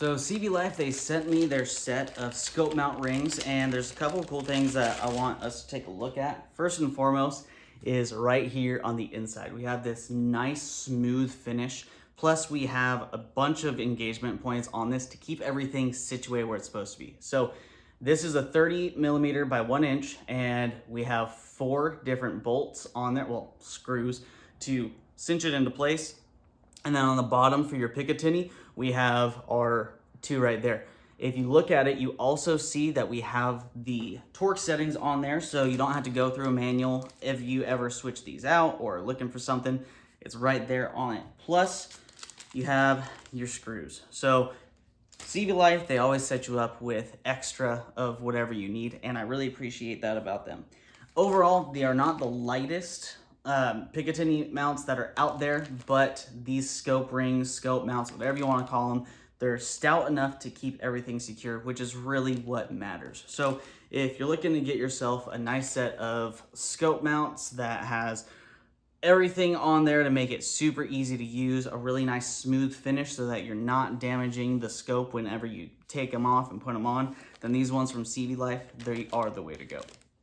So CVLIFE, they sent me their set of scope mount rings, and there's a couple of cool things that I want us to take a look at. First and foremost is right here on the inside. We have this nice smooth finish, plus we have a bunch of engagement points on this to keep everything situated where it's supposed to be. So this is a 30 millimeter by 1 inch, and we have 4 different bolts on there, well, screws, to cinch it into place. And then on the bottom for your Picatinny, we have our 2 right there. If you look at it, you also see that we have the torque settings on there, so you don't have to go through a manual if you ever switch these out or are looking for something. It's right there on it. Plus, you have your screws. So CVLIFE, they always set you up with extra of whatever you need, and I really appreciate that about them. Overall, they are not the lightest Picatinny mounts that are out there, but these scope rings, scope mounts, whatever you want to call them, they're stout enough to keep everything secure, which is really what matters. So if you're looking to get yourself a nice set of scope mounts that has everything on there to make it super easy to use, a really nice smooth finish so that you're not damaging the scope whenever you take them off and put them on, then these ones from CVLIFE, they are the way to go.